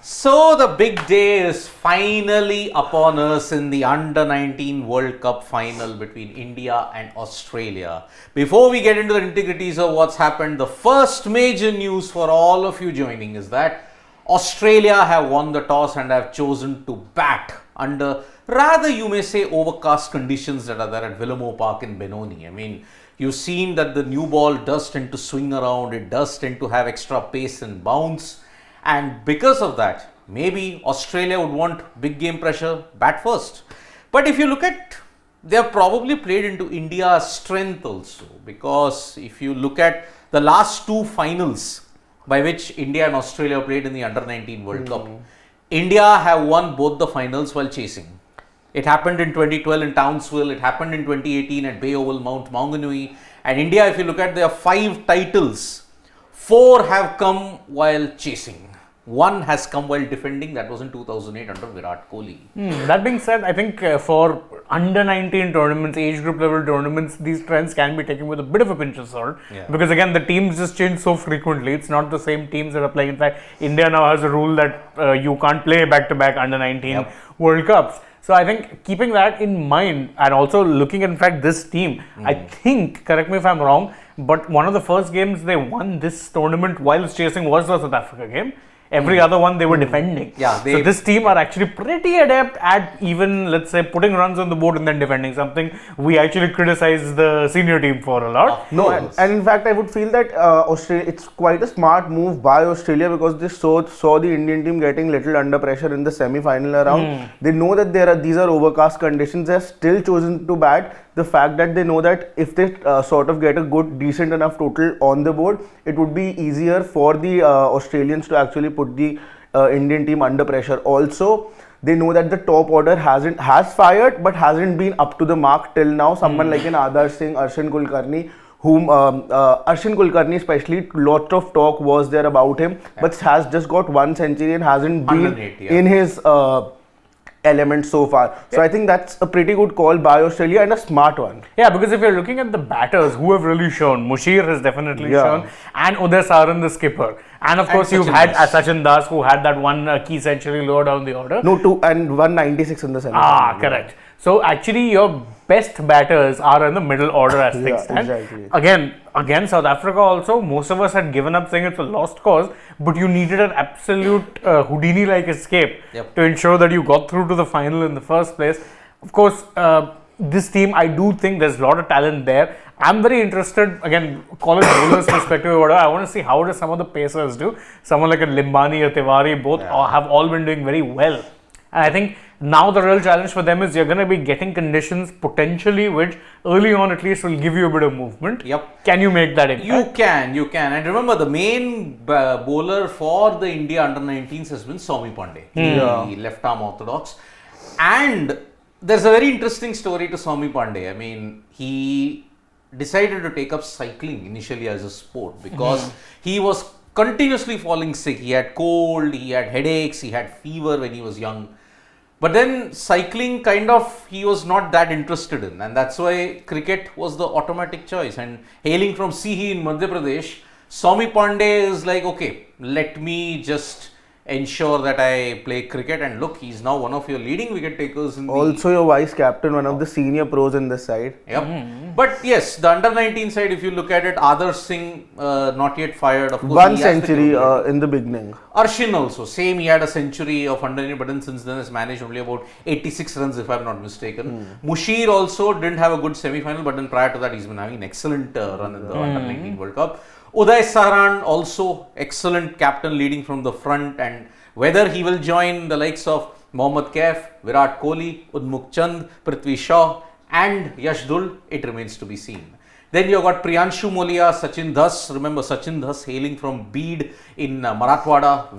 So the big day is finally upon us in the Under-19 World Cup final between India and Australia. Before we get into the intricacies of what's happened, the first major news for all of you joining is that Australia have won the toss and have chosen to bat under rather, you may say, overcast conditions that are there at Willamore Park in Benoni. I mean, you've seen that the new ball does tend to swing around, it does tend to have extra pace and bounce. And because of that, maybe Australia would want big game pressure, bat first. But if you look at, they have probably played into India's strength also. Because if you look at the last two finals by which India and Australia played in the Under-19 World Cup, India have won both the finals while chasing. It happened in 2012 in Townsville, it happened in 2018 at Bay Oval, Mount Maunganui. And India, if you look at their 5 titles, 4 have come while chasing. One has come while defending, that was in 2008 under Virat Kohli. That being said, I think for under-19 tournaments, age group level tournaments, these trends can be taken with a bit of a pinch of salt. Because again, the teams just change so frequently. It's not the same teams that are playing. In fact, India now has a rule that you can't play back-to-back under-19 World Cups. So I think keeping that in mind and also looking at, in fact, this team, I think, correct me if I'm wrong, but one of the first games they won this tournament while chasing was the South Africa game. Every other one they were defending. So this team are actually pretty adept at even, let's say, putting runs on the board and then defending, something we actually criticize the senior team for a lot. And in fact, I would feel that Australia, it's quite a smart move by Australia because they saw the Indian team getting little under pressure in the semi-final round. They know that these are overcast conditions. They have still chosen to bat. The fact that they know that if they sort of get a good, decent enough total on the board, it would be easier for the Australians to actually put the Indian team under pressure. Also, they know that the top order has fired but hasn't been up to the mark till now. Someone like an Adarsh Singh, Arshin Kulkarni, whom Arshin Kulkarni especially, lot of talk was there about him, but has just got 1 century and hasn't been in his element so far. So I think that's a pretty good call by Australia and a smart one. Yeah, because if you're looking at the batters who have really shown, Mushir has definitely shown, and Uday Saran, the skipper. And of course, you've had Sachin Das, who had that one key century lower down the order. No, 2 and 196 in the semi-final. Correct. So actually, your best batters are in the middle order as things stand. Exactly. Again, South Africa also, most of us had given up saying it's a lost cause, but you needed an absolute Houdini-like escape to ensure that you got through to the final in the first place. Of course, this team, I do think there's a lot of talent there. I'm very interested, again, call it bowlers perspective or whatever. I want to see how do some of the pacers do. Someone like a Limbani or Tiwari, both have all been doing very well. And I think now the real challenge for them is you're going to be getting conditions potentially which early on at least will give you a bit of movement. Can you make that impact? You can. And remember, the main bowler for the India under-19s has been Soumi Pandey, the left-arm orthodox. And there's a very interesting story to Soumi Pandey. I mean, he decided to take up cycling initially as a sport because he was continuously falling sick. He had cold, he had headaches, he had fever when he was young. But then cycling he was not that interested in, and that's why cricket was the automatic choice. And hailing from Sihi in Madhya Pradesh, Soumi Pandey is like, okay, let me just ensure that I play cricket, and look, he's now one of your leading wicket takers in also your vice captain, one of the senior pros in this side. But yes, the under-19 side, if you look at it, Adarsh Singh not yet fired. Of course, 1 century in the beginning. Arshin also, same, he had a century of under-19, but then since then has managed only about 86 runs if I'm not mistaken. Mushir also didn't have a good semi-final, but then prior to that he's been having an excellent run in the under-19 World Cup. Uday Saran also excellent captain leading from the front, and whether he will join the likes of Mohammad Kaif, Virat Kohli, Udmukh Chand, Prithvi Shaw and Yashdul, it remains to be seen. Then you got Priyanshu Molia, Sachin Das. Remember Sachin Das hailing from Beed in Marathwada.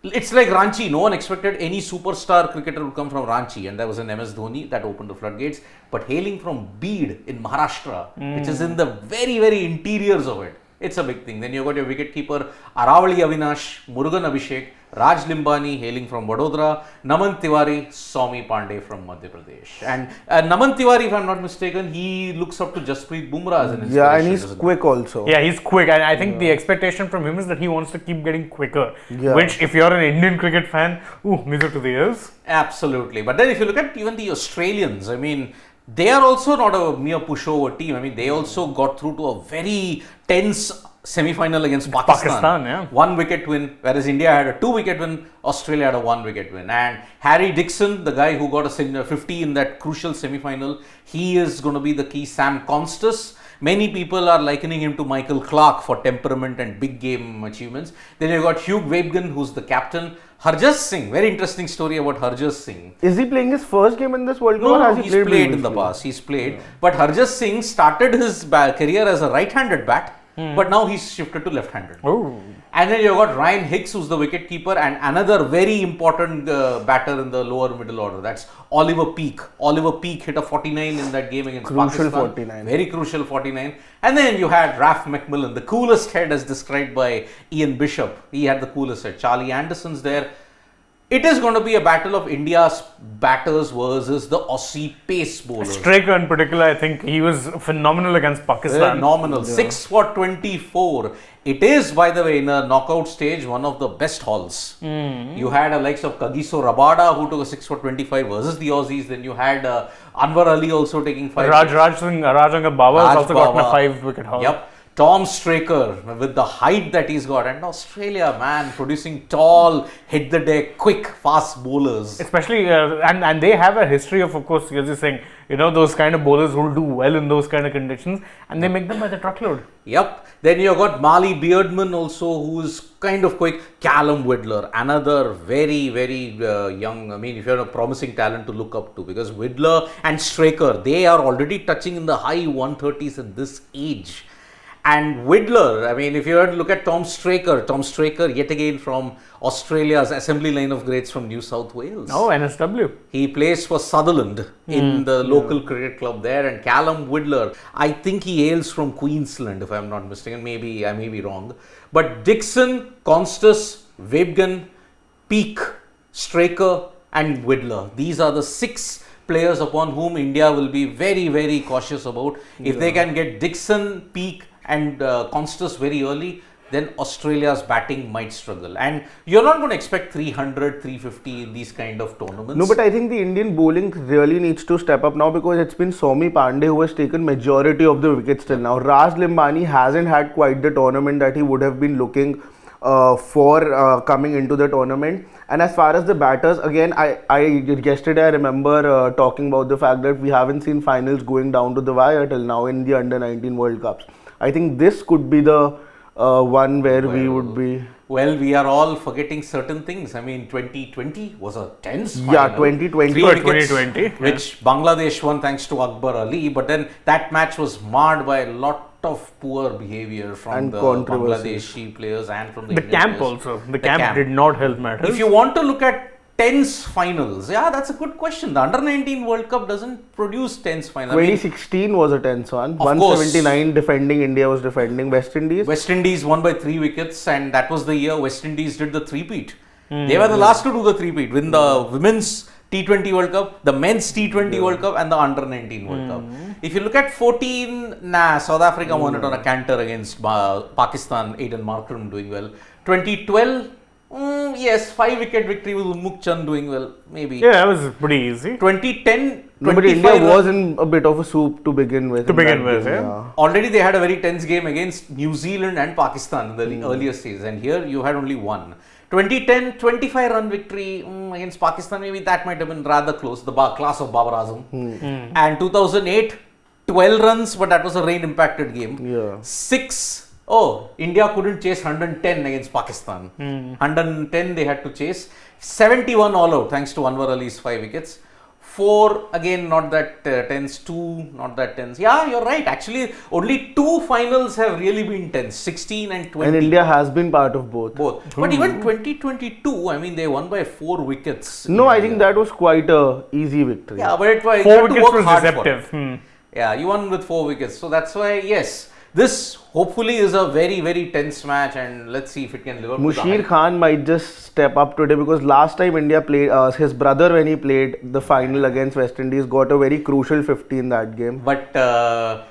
It's like Ranchi. No one expected any superstar cricketer would come from Ranchi, and there was an MS Dhoni that opened the floodgates. But hailing from Beed in Maharashtra, which is in the very, very interiors of it, It's a big thing. Then you've got your wicketkeeper Aravali Avinash, Murugan Abhishek, Raj Limbani hailing from Vadodara, Naman Tiwari, Soumi Pandey from Madhya Pradesh. And Naman Tiwari, if I'm not mistaken, he looks up to Jasprit Bumrah as an inspiration. Yeah, and he's quick also. Yeah, he's quick, and I think the expectation from him is that he wants to keep getting quicker. Yeah. Which, if you're an Indian cricket fan, music to the ears. Absolutely. But then if you look at even the Australians, I mean, they are also not a mere pushover team. I mean, they also got through to a very tense semi-final against Pakistan. Yeah. 1 wicket win, whereas India had a 2 wicket win, Australia had a 1 wicket win. And Harry Dixon, the guy who got a 50 in that crucial semi-final, he is going to be the key. Sam Constas, many people are likening him to Michael Clarke for temperament and big game achievements. Then you've got Hugh Webgen, who's the captain. Harjas Singh, very interesting story about Harjas Singh. Is he playing his first game in this World Cup? No, or has he's he played in the past. He's played. Yeah. But Harjas Singh started his career as a right-handed bat, but now he's shifted to left-handed. Oh. And then you've got Ryan Hicks, who's the wicketkeeper, and another very important batter in the lower middle order. That's Oliver Peak. Oliver Peak hit a 49 in that game against Pakistan. 49. Very crucial 49. And then you had Raf McMillan, the coolest head as described by Ian Bishop. He had the coolest head. Charlie Anderson's there. It is going to be a battle of India's batters versus the Aussie pace bowlers. Straker in particular, I think he was phenomenal against Pakistan. Phenomenal. Yeah. 6 for 24. It is, by the way, in a knockout stage, one of the best hauls. You had a likes of Kagiso Rabada, who took a 6 for 25 versus the Aussies. Then you had Anwar Ali also taking 5. Rajanga Bawa has also gotten a 5-wicket haul. Yep. Tom Straker, with the height that he's got, and Australia, man, producing tall, hit the deck, quick, fast bowlers. Especially, and they have a history of course, as you're saying, those kind of bowlers who will do well in those kind of conditions, and they make them by the truckload. Yep. Then you've got Mali Beardman also, who's kind of quick. Callum Whittler, another very, very young, I mean, if you're a promising talent to look up to, because Whittler and Straker, they are already touching in the high 130s at this age. And Whittler, I mean, if you were to look at Tom Straker yet again from Australia's assembly line of greats from New South Wales. Oh, NSW. He plays for Sutherland in the local cricket club there. And Callum Whittler, I think he hails from Queensland, if I'm not mistaken. Maybe I may be wrong. But Dixon, Constas, Webgen, Peak, Straker and Whittler. These are the 6 players upon whom India will be very, very cautious about. If they can get Dixon, Peak and Constas very early, then Australia's batting might struggle. And you're not going to expect 300, 350 in these kind of tournaments. No, but I think the Indian bowling really needs to step up now, because it's been Soumi Pandey who has taken majority of the wickets till now. Raj Limbani hasn't had quite the tournament that he would have been looking for coming into the tournament. And as far as the batters, again, yesterday I remember talking about the fact that we haven't seen finals going down to the wire till now in the under-19 World Cups. I think this could be the one where we would be. Well, we are all forgetting certain things. I mean, 2020 was a tense final. Yeah, 2020. 2020. Which Bangladesh won thanks to Akbar Ali. But then that match was marred by a lot of poor behavior from the Bangladeshi players and from the Indian camp players. Also. The camp did not help matters. If you want to look at tense finals, yeah, that's a good question. The Under-19 World Cup doesn't produce tense finals. 2016 was a tense one. 179 defending, India was defending West Indies. West Indies won by 3 wickets, and that was the year West Indies did the three-peat. They were the last to do the three-peat, win the Women's T20 World Cup, the Men's T20 World Cup and the Under-19 World Cup. If you look at 14, South Africa won it on a canter against Pakistan, Aiden Markram doing well. 2012, yes, 5-wicket victory with Unmukh Chand doing well, maybe. Yeah, that was pretty easy. 2010, no, but India was in a bit of a soup to begin with. Already they had a very tense game against New Zealand and Pakistan in the earlier stages, and here you had only one. 2010, 25-run victory against Pakistan, maybe that might have been rather close, the class of Babar Azam. And 2008, 12 runs, but that was a rain-impacted game. India couldn't chase 110 against Pakistan. 110 they had to chase. 71 all out thanks to Anwar Ali's 5 wickets. 4 again not that tense. 2 not that tense. Yeah, you're right. Actually, only 2 finals have really been tense. 16 and 20. And India has been part of both. But even 2022, I mean, they won by 4 wickets. No, I think that was quite a easy victory. Yeah, but it was 4 wickets was deceptive. Yeah, you won with 4 wickets. So that's why, yes. this hopefully is a very, very tense match, and let's see if it can live up to the Mushir hype. Khan might just step up today because last time India played, his brother when he played the final against West Indies got a very crucial 50 in that game. But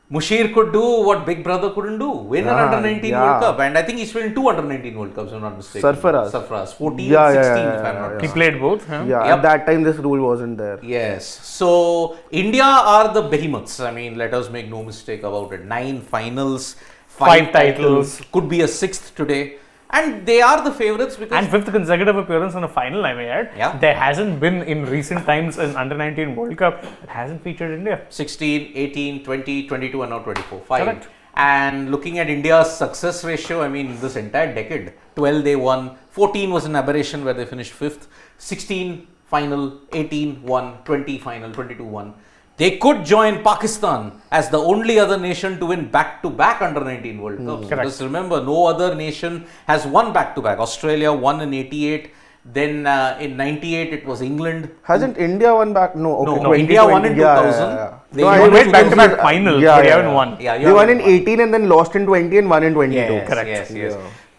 Mushir could do what Big Brother couldn't do, win an under-19 World Cup, and I think he's winning 2 under-19 World Cups, if I'm not mistaken. Sarfaraz. 14, Yeah, 16, yeah, if I'm not yeah. He wrong. played both. Huh? Yeah, Yep. at that time this rule wasn't there. Yes. So India are the behemoths. I mean, let us make no mistake about it. 9 finals, 5 titles. Could be a 6th today. And they are the favourites because And 5th consecutive appearance on a final, I may add. Yeah. There hasn't been in recent times an under-19 World Cup that hasn't featured India. 16, 18, 20, 22 and now 24. 5. Correct. And looking at India's success ratio, I mean, this entire decade, 12 they won, 14 was an aberration where they finished 5th, 16 final, 18 won, 20 final, 22 won. They could join Pakistan as the only other nation to win back-to-back under-19 World Cups. Correct. Because remember, no other nation has won back-to-back. Australia won in 88, then in 98 it was England. Hasn't India won back? No, okay. No, India won in 2000. They No, won I in went Back-to-back finals, Yeah, but they yeah, haven't yeah. won. Yeah, They won in 18 and then lost in 20 and won in 22. Yes, Correct. yes.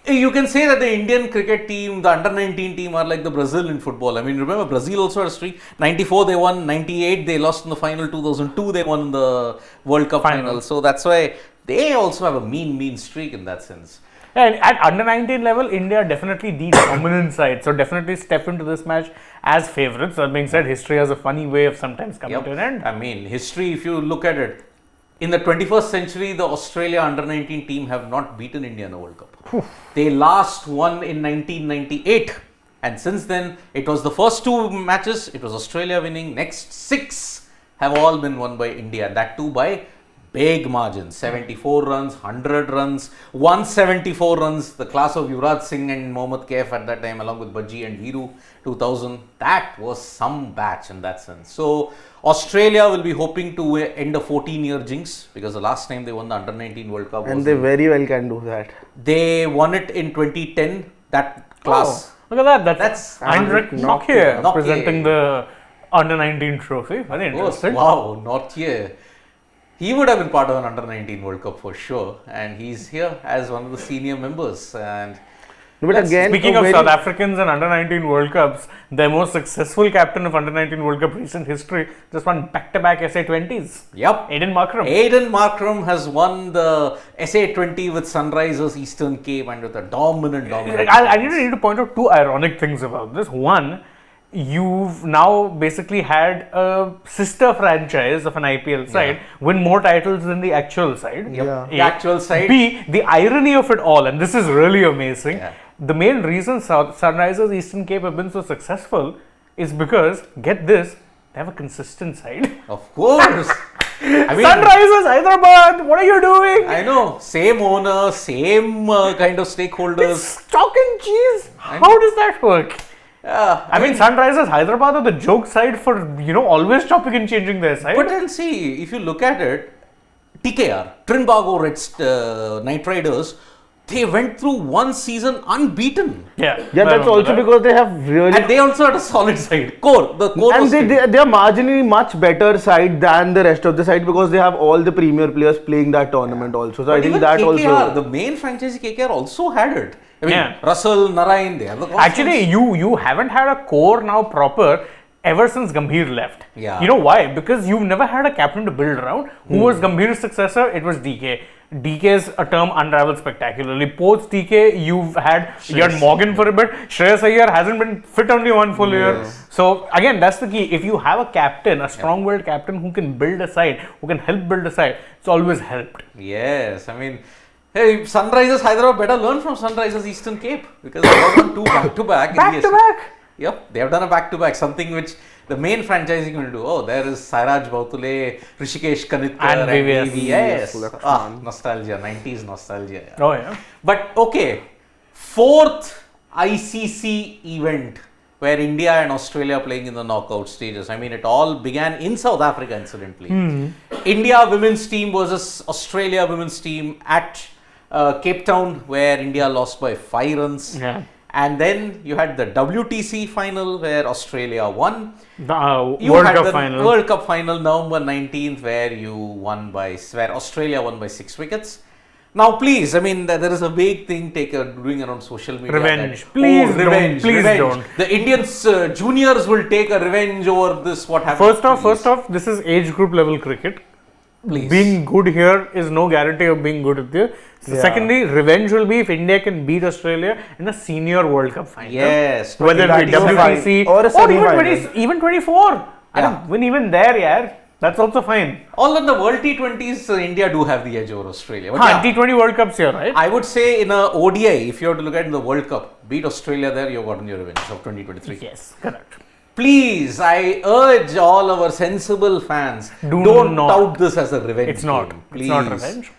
You can say that the Indian cricket team, the under-19 team are like the Brazil in football. I mean, remember Brazil also had a streak. 94 they won, 98 they lost in the final, 2002 they won in the World Cup final. So that's why they also have a mean streak in that sense. And at under-19 level, India definitely the dominant side. So definitely step into this match as favourites. That being said, history has a funny way of sometimes coming to an end. I mean, history, if you look at it, in the 21st century, the Australia under-19 team have not beaten India in a World Cup. They last won in 1998. And since then, it was the first 2 matches, it was Australia winning. Next 6 have all been won by India. That too by big margins. 74 runs, 100 runs, 174 runs. The class of Yuvraj Singh and Mohammad Kaif at that time, along with Bajji and Viru, 2000. That was some batch in that sense. So, Australia will be hoping to end a 14-year jinx because the last time they won the under-19 World Cup And was they very well can do that. they won it in 2010. That class. Oh, look at that. That's Heinrich Nokia. Nokia presenting the under-19 trophy. Very interesting. Wow, Nortje. He would have been part of an under-19 World Cup for sure, and he's here as one of the senior members. And But again, Speaking a of very- South Africans and under-19 World Cups, their most successful captain of under-19 World Cup recent history just won back-to-back SA20s. yep, Aiden Markram. Aiden Markram has won the SA20 with Sunrisers Eastern Cape and with a dominant. I need to point out 2 ironic things about this. One, you've now basically had a sister franchise of an IPL side win more titles than the actual side. Yeah. The actual side. B, the irony of it all, and this is really amazing. Yeah. The main reason Sunrisers Eastern Cape have been so successful is because, get this, they have a consistent side. Of course. I mean, Sunrisers Hyderabad, what are you doing? I know, same owner, same kind of stakeholders. It's chalk and cheese. How does that work? I mean, Sunrisers Hyderabad are the joke side for, always chopping and changing their side. But then see, if you look at it, TKR, Trinbago Knight Riders, they went through one season unbeaten. Yeah, Yeah, that's also because they have really. And they also had a solid side. The core And was they are marginally much better side than the rest of the side because they have all the premier players playing that tournament also. So I think even that KKR, also. the main franchise KKR also had it. I mean, Yeah. Russell, Narayan, they are the Actually, you haven't had a core now proper ever since Gambhir left. Yeah. You know why? Because you've never had a captain to build around. Who was Gambhir's successor? It was DK. DK's term unraveled spectacularly. Post DK, you had Morgan for a bit. Shreyas Iyer hasn't been fit only 1 full year. So again, that's the key. If you have a captain, a strong-willed captain who can build a side, who can help build a side, it's always helped. Yes, I mean, hey, Sunrisers Hyderabad better learn from Sunrisers Eastern Cape because they have won 2 back-to-back. Back-to-back. Yep, they have done a back-to-back, something which the main franchising will do. Oh, there is Sairaj Bautule, Rishikesh Kanitkar And VVS. VVS. Nostalgia, 90s nostalgia. Yeah. Oh yeah. But okay, 4th ICC event where India and Australia are playing in the knockout stages. I mean, it all began in South Africa, incidentally. India women's team versus Australia women's team at Cape Town, where India lost by 5 runs. Yeah. And then you had the WTC final where Australia won. The You World had Cup the final. World Cup final November 19th where where Australia won by 6 wickets. Now, please, I mean, there is a big thing doing around social media. Revenge. That, Please revenge, don't. Please revenge. don't. The Indians juniors will take a revenge over this. What happened? First off, this is age group level cricket. Please. Being good here is no guarantee of being good there. So Yeah. Secondly, revenge will be if India can beat Australia in a senior World Cup final. Yes. Whether it be 2025. WTC or a even semi-final. even 24. I Yeah. don't win even there, yeah. That's also fine. All of the World T20s, India do have the edge over Australia. But yeah, T20 World Cups here, right? I would say in a ODI, if you have to look at the World Cup, beat Australia there, you've gotten your revenge of 2023. Yes, correct. Please, I urge all our sensible fans, Do don't not. tout this as a revenge. It's not. game, It's not please. revenge.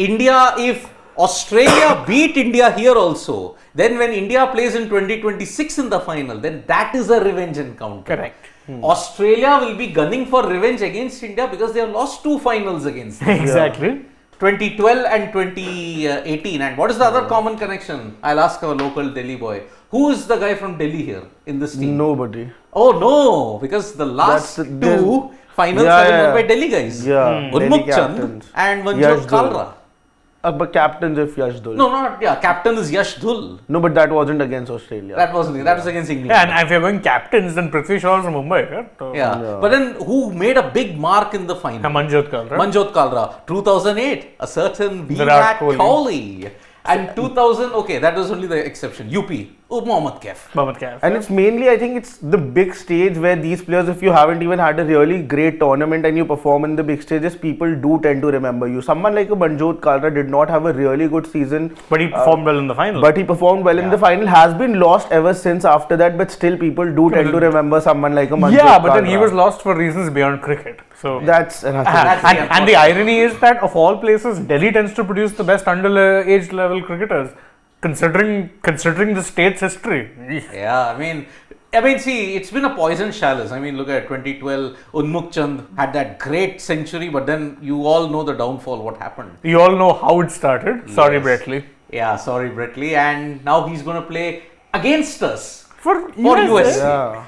India, if Australia beat India here also, then when India plays in 2026 in the final, then that is a revenge encounter. Correct. Australia will be gunning for revenge against India because they have lost 2 finals against them. Exactly. 2012 and 2018. And what is the other common connection? I'll ask our local Delhi boy. Who is the guy from Delhi here in this team? Nobody. Oh no, because the last That's the- two finals Yeah, have been won yeah. by Delhi guys. Yeah. Delhi Unmukh Chand captains. and Manjot Yash Dhul. Kalra. But captains if Yash Dhul. No, not yeah. Captain is Yash Dhul. No, but that wasn't against Australia. That was against England. Yeah, and if you're going captains, then Prithvi Shaw is from Mumbai, right? So, Yeah. But then who made a big mark in the final? Manjot Kalra. Manjot Kalra. 2008, a certain Virat Virat Kohli. Kohli. And 2000, okay, that was only the exception. UP, Mohammad Kaif. Mohammad Kaif. And it's mainly, I think it's the big stage where these players, if you haven't even had a really great tournament and you perform in the big stages, people do tend to remember you. Someone like a Manjot Kalra did not have a really good season, But he performed well in the final. but he performed well in the final, has been lost ever since after that, but still people do tend to remember someone like a Manjot yeah, but then he Kalra. was lost for reasons beyond cricket. So That's another and the irony is that of all places, Delhi tends to produce the best underage level cricketers, considering the state's history. Yeah, I mean, see, it's been a poison chalice. I mean, look at 2012, Unmukh Chand had that great century, but then you all know the downfall, what happened. You all know how it started. Sorry, Yes. Bretley. Yeah, sorry, Bretley. And now he's going to play against us. For USA. USA. Yeah.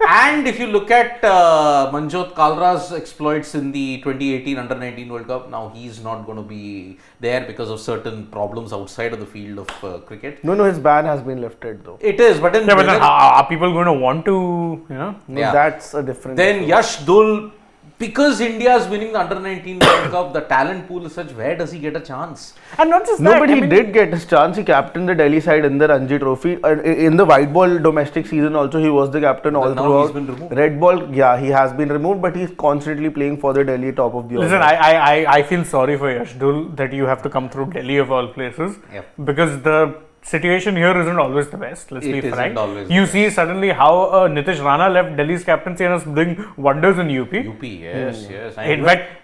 And if you look at Manjot Kalra's exploits in the 2018 Under-19 World Cup, now he's not going to be there because of certain problems outside of the field of cricket. No, his ban has been lifted though. It is, but then, Yeah, but then are people going to want to, No, Yeah. that's a different then issue. Yash Dhul, because India is winning the Under-19 World Cup, the talent pool is such, where does he get a chance? And not just No, that. but I he mean, did get his chance. He captained the Delhi side in the Ranji Trophy. In the white ball domestic season also, he was the captain all now throughout. he's been removed. Red ball, yeah, he has been removed, but he's constantly playing for the Delhi top of the Listen, order. I feel sorry for Yash Dhul that you have to come through Delhi of all places. Yep. Because the situation here isn't always the best. Let's It be isn't frank. always the You see suddenly how Nitish Rana left Delhi's captaincy and is doing wonders in UP. UP, yes, yes.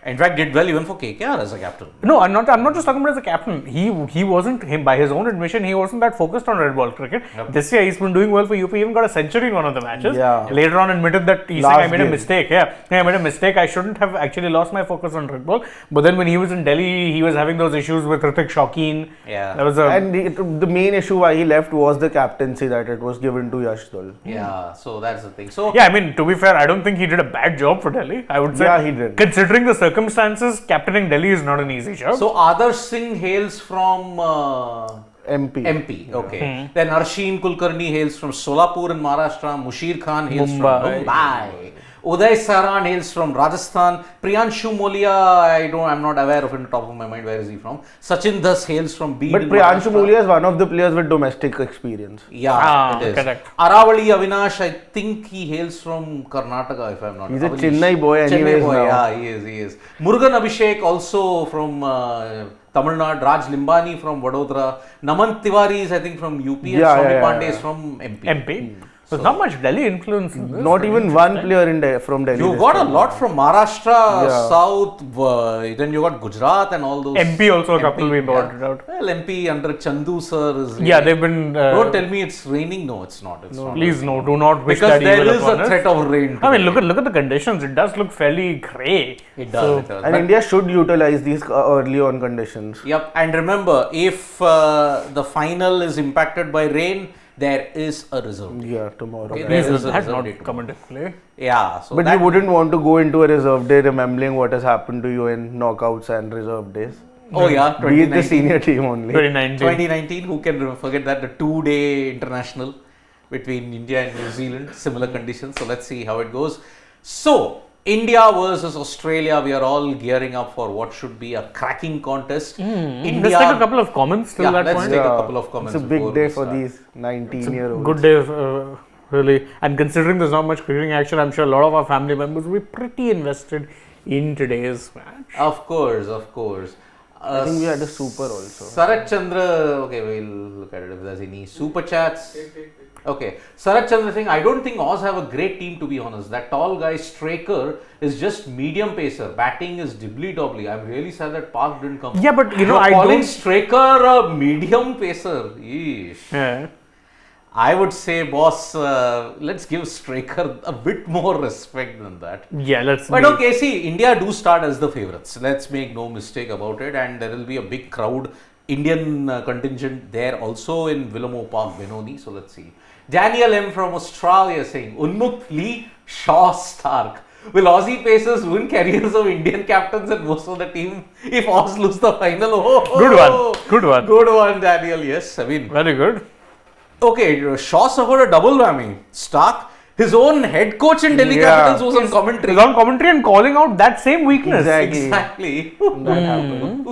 In fact, did well even for KKR as a captain. No, I'm not just talking about as a captain. He wasn't by his own admission, he wasn't that focused on red ball cricket. Yep. This year he's been doing well for UP. He even got a century in one of the matches. Yeah. Later on admitted that he's Last saying I made a game. mistake. Yeah, I made a mistake. I shouldn't have actually lost my focus on red ball. But then when he was in Delhi, he was having those issues with Hrithik Shaukin. Yeah. That was a And the main issue why he left was the captaincy that it was given to Yash Dhul. Yeah, so that's the thing. So yeah, I mean, to be fair, I don't think he did a bad job for Delhi. I would say, Yeah, he did. Considering the circumstances, captaining Delhi is not an easy job. So Adarsh Singh hails from MP. MP. Okay. Then Arshin Kulkarni hails from Solapur in Maharashtra. Mushir Khan hails Mumbai. from Mumbai. Uday Saran hails from Rajasthan. Priyanshu Molia, I'm not aware of it on top of my mind. Where is he from? Sachin Das hails from Bid. But in Priyanshu Maharashtra. Molia is one of the players with domestic experience. Yeah, it is. correct. Aravali Avinash, I think he hails from Karnataka, if I'm not He's a Avinash. Chennai boy Chennai anyways boy, now. yeah, he is. Murugan Abhishek also from Tamil Nadu. Raj Limbani from Vadodara. Naman Tiwari is, I think, from UP. And Yeah, Swami yeah, Pandey yeah. is from MP. MP. There's not much Delhi influence in this. Not even one player from Delhi. You this got a time. lot from Maharashtra, Yeah. South, then you got Gujarat and all those. MP also a couple we yeah. brought out. Well, MP under Chandu sir is. Yeah, they've been. Don't tell me it's raining. No, it's not. It's not. Please no, do not wish Because that there evil is upon a us. threat of rain. I mean, today. look at the conditions. It does look fairly grey. It does. So- It does. And But- India should utilize these early on conditions. Yep, and remember, if the final is impacted by rain, there is a reserve day. Yeah, tomorrow. Okay, right. there Please is a that reserve not day come tomorrow. into play. Yeah, so But that, you wouldn't want to go into a reserve day remembering what has happened to you in knockouts and reserve days. oh yeah, Be it the 2019. senior team only. 2019. 2019, who can forget that? The 2-day international between India and New Zealand, similar conditions. So let's see how it goes. So, India versus Australia, we are all gearing up for what should be a cracking contest. India, Let's take a couple of comments till yeah, that let's point. take a couple of comments. It's a before big day we for start. these 19-year-olds. Good day, really. And considering there's not much cricketing action, I'm sure a lot of our family members will be pretty invested in today's match. Of course, of course. I think we had a super also. Sarat Chandra, okay, we'll look at it if there's any super chats. Okay, Sarat Chandra saying, I don't think Oz have a great team, to be honest. That tall guy Straker is just medium pacer. Batting is dibbly-dobbly. I'm really sad that Park didn't come. Yeah, but you know, You're I calling don't. Straker a medium pacer. Yeesh. Yeah. I would say, boss, let's give Straker a bit more respect than that. Yeah, let's. But be- okay, see, India do start as the favourites. Let's make no mistake about it. And there will be a big crowd, Indian contingent there also in Willamore Park, Benoni. So let's see. Daniel M from Australia saying, Unmukt Lee, Shaw, Stark. Will Aussie pacers win careers of Indian captains and most of the team if Oz lose the final? Oh, Good one. Good one. Good one, Daniel. Yes, I mean, Very good. okay, Shaw suffered a double whammy. Stark, his own head coach in Delhi Yeah. Capitals was on commentary. He's on commentary and calling out that same weakness. Exactly. Exactly. That happened.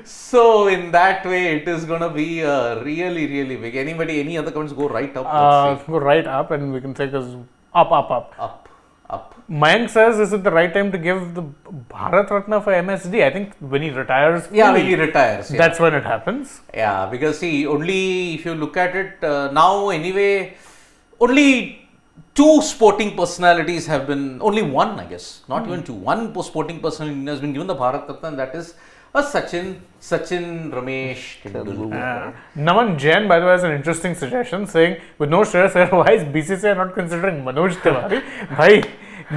So in that way, it is gonna be really, really big. Any other comments? Go right up. Let's see. Go right up and we can take us up. Up. Mayank says, is it the right time to give the Bharat Ratna for MSD? I think when he retires, Yeah, when fully, he retires. Yeah. that's when it happens. Yeah, because see, only if you look at it now, anyway, only two sporting personalities have been, only one, I guess, not even two. One sporting personality has been given the Bharat Ratna, and that is a Sachin Ramesh Tendulkar. Naman Jain, by the way, has an interesting suggestion saying, with no Shreyas Iyer, why is BCCI not considering Manoj Tiwari? Bhai,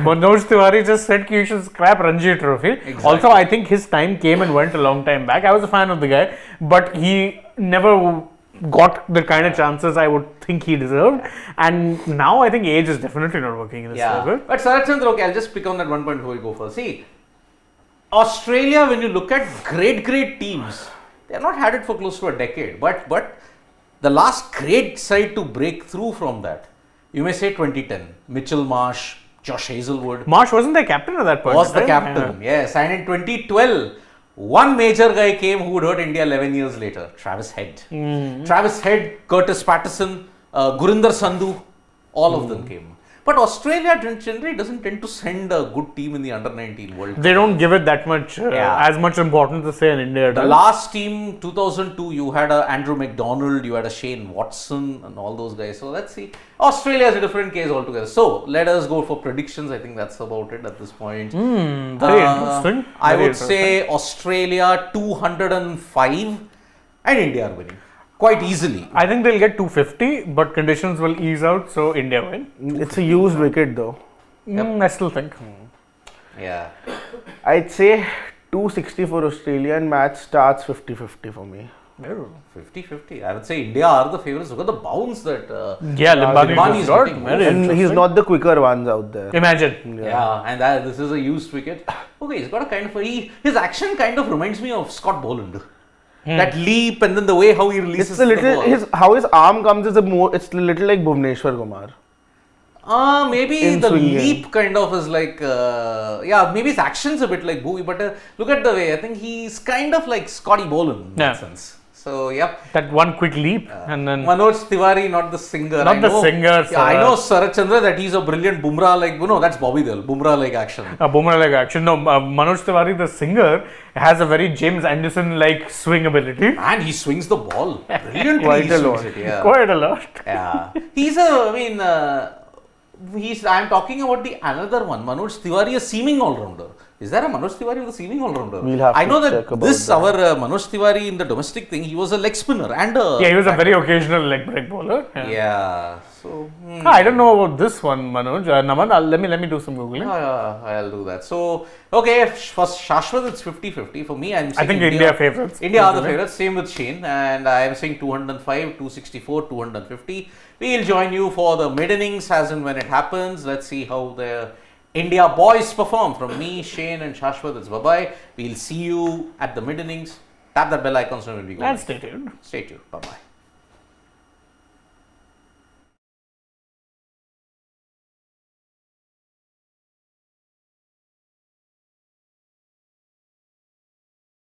Manoj Tiwari just said you should scrap Ranji Trophy. Exactly. Also, I think his time came and went a long time back. I was a fan of the guy, but he never got the kind of chances I would think he deserved. And now I think age is definitely not working in his favor. But Sarat Chandra, okay, I'll just pick on that one point before we go first. See, Australia, when you look at great teams, they have not had it for close to a decade. But the last great side to break through from that, you may say 2010, Mitchell Marsh, Josh Hazelwood Marsh wasn't their captain at that point. was the right? captain. Yes, and in 2012, one major guy came who would hurt India 11 years later, Travis Head. Travis Head, Curtis Patterson, Gurinder Sandhu, all of them came. But Australia generally doesn't tend to send a good team in the under-19 World Cup. They don't give it that much, Yeah. as much importance as say in India The does. last team, 2002, you had a Andrew McDonald, you had a Shane Watson and all those guys. So let's see. Australia is a different case altogether. So let us go for predictions. I think that's about it at this point. Very interesting. I Very would say Australia 205 and India are winning quite easily. I think they'll get 250, but conditions will ease out, so India win. It's a used wicket though. I still think. Yeah. I'd say 260 for Australia and match starts 50-50 for me. 50-50. I would say India are the favourites. Look at the bounce that. Limbani Limbani is just got. hitting. Very And he's interesting. not the quicker ones out there. Imagine. Yeah, and this is a used wicket. Okay, he's got a kind of his action kind of reminds me of Scott Boland. That leap and then the way how he releases It's a little the ball. how his arm comes is it's a little like Bhuvneshwar Kumar. Maybe In the swinging. leap kind of is like, maybe his action's a bit like Bowie, but look at the way, I think he's kind of like Scotty Boland in that sense. So, yep. That one quick leap and then. Manoj Tiwari, not the singer. Not the singer, Yeah, I know Sarat Chandra that he's a brilliant Bumrah like, that's Bobby Dale, Bumrah like action. A boomerang like action. No, Manoj Tiwari, the singer, has a very James Anderson like swing ability. And he swings the ball brilliantly. Quite he a swings lot. it, yeah. Quite a lot. Yeah. I'm talking about the another one. Manoj Tiwari, a seeming all-rounder. Is there a Manoj Tiwari with a seaming all-rounder? We'll have I to know check that about this, that. our Manoj Tiwari in the domestic thing, he was a leg spinner and a... Yeah, he was a very occasional leg break bowler. Yeah. So, I don't know about this one, Manoj. Naman, let me do some googling. I'll do that. So, okay, for Shashwat, it's 50-50. For me, I'm saying I think India favourites. India are the favourites. Same with Shane. And I'm saying 205, 264, 250. We'll join you for the mid innings as and when it happens. Let's see how the India boys perform. From me, Shane, and Shashwat, it's bye-bye. We'll see you at the mid innings. Tap that bell icon so when we go. And stay tuned. Stay tuned. Bye-bye.